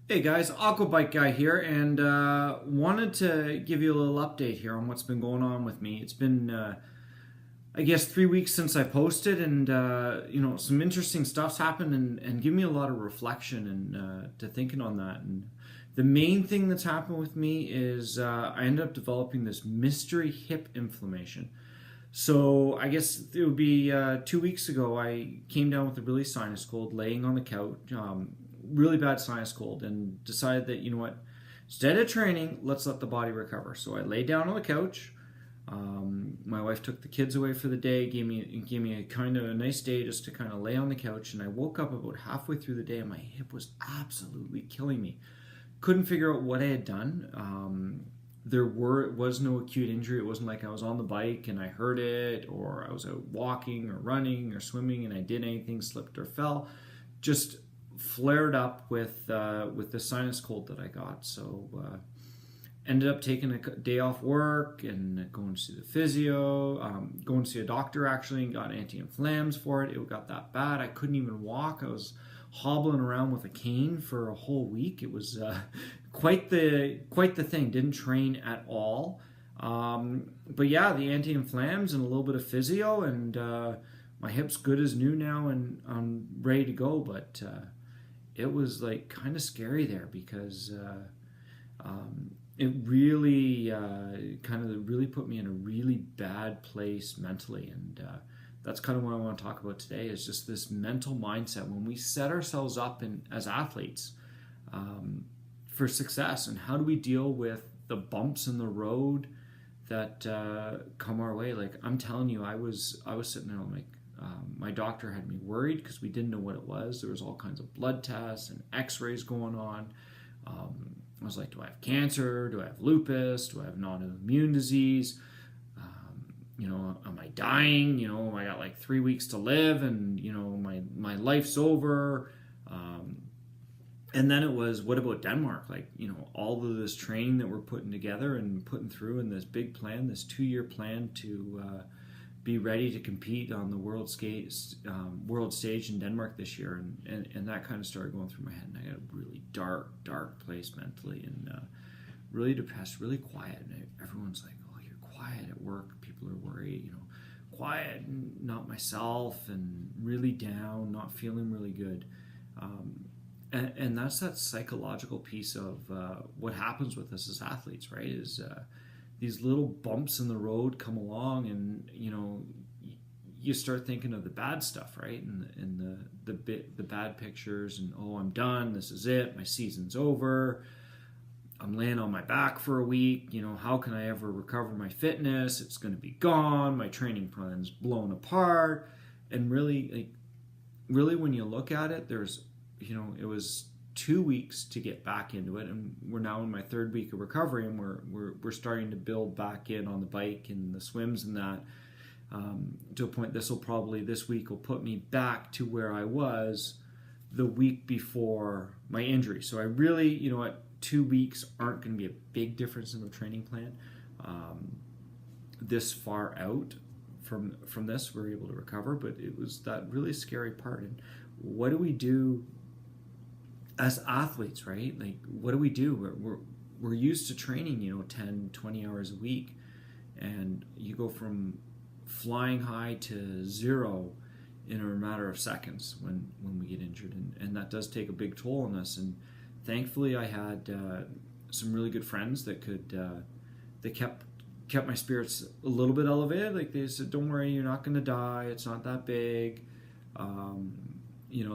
Hey guys, Aquabike Guy here, and wanted to give you a little update here on what's been going on with me. It's been, I guess, 3 weeks since I posted, and some interesting stuff's happened, and give me a lot of reflection and to thinking on that. And the main thing that's happened with me is I ended up developing this mystery hip inflammation. So I guess it would be 2 weeks ago. I came down with a really sinus cold, laying on the couch, really bad sinus cold, and decided that instead of training, let's let the body recover. So I laid down on the couch. My wife took the kids away for the day, gave me a kind of a nice day just to kind of lay on the couch, and I woke up about halfway through the day, and my hip was absolutely killing me. Couldn't figure out what I had done. There was no acute injury. It wasn't like I was on the bike and I hurt it, or I was out walking or running or swimming and I did anything, slipped or fell. Just flared up with the sinus cold that I got. So ended up taking a day off work and going to see the physio, going to see a doctor actually, and got anti-inflams for it. It got that bad I couldn't even walk. I was hobbling around with a cane for a whole week. It was quite the thing. Didn't train at all. But yeah, the anti-inflams and a little bit of physio, and my hip's good as new now, and I'm ready to go. But it was like kind of scary there because it really really put me in a really bad place mentally, and that's kind of what I want to talk about today. Is just this mental mindset when we set ourselves up as athletes for success, and how do we deal with the bumps in the road that come our way. Like I'm telling you, I was sitting there like. My doctor had me worried because we didn't know what it was. There was all kinds of blood tests and x-rays going on. I was like, do I have cancer? Do I have lupus? Do I have an autoimmune disease? Am I dying? I got like 3 weeks to live, and my life's over. And then it was, what about Denmark? Like, all of this training that we're putting together and putting through in this big plan, this 2-year plan to be ready to compete on the world stage in Denmark this year, and that kind of started going through my head, and I got a really dark place mentally, and really depressed, really quiet, and everyone's like, oh, you're quiet at work, people are worried, quiet, and not myself, and really down, not feeling really good. And that's that psychological piece of what happens with us as athletes, right? Is these little bumps in the road come along, and you start thinking of the bad stuff, right? And the bad pictures, and oh, I'm done. This is it. My season's over. I'm laying on my back for a week. How can I ever recover my fitness? It's going to be gone. My training plan's blown apart. And really, when you look at it, it was 2 weeks to get back into it, and we're now in my third week of recovery, and we're starting to build back in on the bike and the swims and that, to a point. This week will put me back to where I was the week before my injury. So I really, 2 weeks aren't going to be a big difference in the training plan. This far out from this, we're able to recover, but it was that really scary part. And what do we do as athletes, right? Like, what do we do? We're used to training, 10, 20 hours a week, and you go from flying high to zero in a matter of seconds when we get injured, and that does take a big toll on us. And thankfully, I had some really good friends that kept my spirits a little bit elevated. Like, they said, "Don't worry, you're not going to die. It's not that big.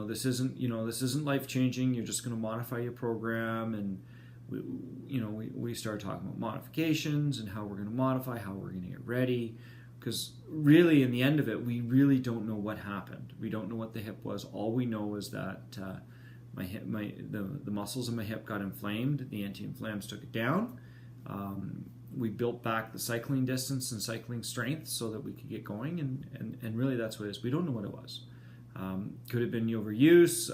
This isn't life changing. You're just going to modify your program." And we started talking about modifications and how we're going to modify, how we're going to get ready, because really, in the end of it, we really don't know what happened. We don't know what the hip was. All we know is that the muscles in my hip got inflamed. The anti-inflams took it down. We built back the cycling distance and cycling strength so that we could get going, and really that's what it is. We don't know what it was. Could have been overuse.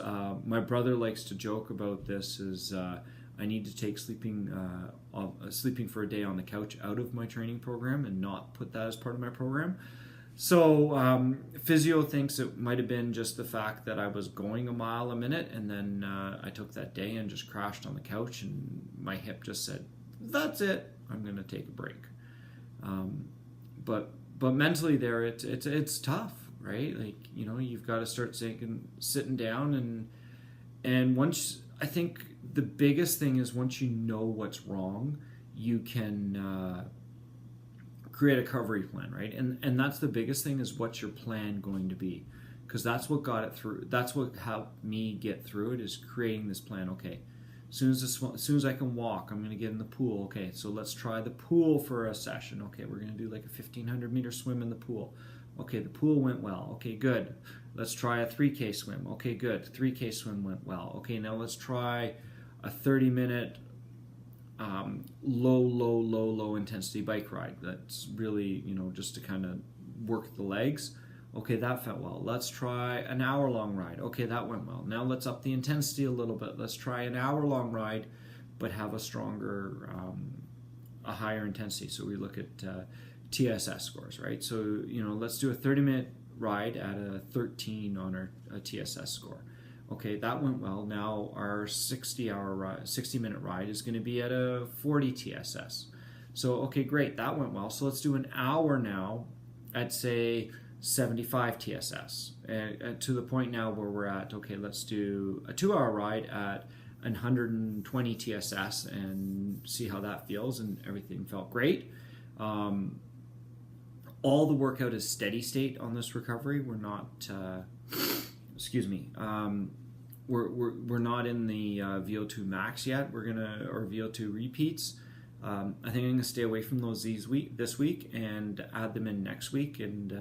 My brother likes to joke about this, is I need to take sleeping for a day on the couch out of my training program and not put that as part of my program. So physio thinks it might have been just the fact that I was going a mile a minute, and then I took that day and just crashed on the couch, and my hip just said, "That's it. I'm going to take a break." But mentally, there it's tough, right? Like, you've got to start sitting down, and once, I think the biggest thing is once you know what's wrong, you can create a recovery plan, right? And that's the biggest thing, is what's your plan going to be? Because that's what got it through. That's what helped me get through it, is creating this plan. Okay, as soon as I can walk, I'm going to get in the pool. Okay, so let's try the pool for a session. Okay, we're going to do like a 1,500-meter swim in the pool. Okay, the pool went well. Okay, good. Let's try a 3K swim. Okay, good. 3K swim went well. Okay, now let's try a 30-minute low intensity bike ride. That's really, just to kind of work the legs. Okay, that felt well. Let's try an hour-long ride. Okay, that went well. Now let's up the intensity a little bit. Let's try an hour-long ride, but have a stronger, a higher intensity. So we look at TSS scores, right? So, let's do a 30-minute ride at a 13 on our TSS score. Okay, that went well. Now our 60-minute ride is going to be at a 40 TSS. So, okay, great, that went well. So let's do an hour now at, say, 75 TSS. And to the point now where we're at, okay, let's do a 2-hour ride at 120 TSS and see how that feels. And everything felt great. All the workout is steady state on this recovery. We're not... we're not in the VO2 max yet. Or VO2 repeats. I think I'm gonna stay away from those this week and add them in next week, and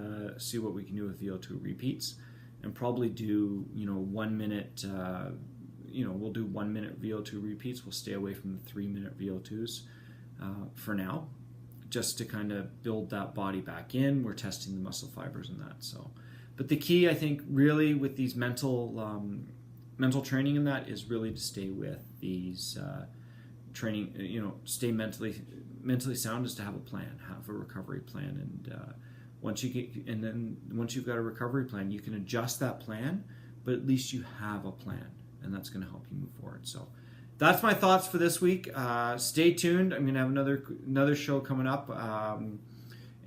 see what we can do with VO2 repeats, and probably do 1 minute. We'll do 1 minute VO2 repeats. We'll stay away from the 3-minute VO2s for now, just to kind of build that body back in. We're testing the muscle fibers and that. So. But the key, I think, really with these mental training and that, is really to stay with these training. Stay mentally sound, is to have a plan, have a recovery plan, and once you've got a recovery plan, you can adjust that plan, but at least you have a plan, and that's going to help you move forward. So that's my thoughts for this week. Stay tuned. I'm going to have another show coming up.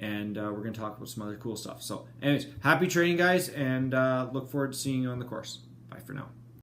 And we're going to talk about some other cool stuff. So anyways, happy training, guys, and look forward to seeing you on the course. Bye for now.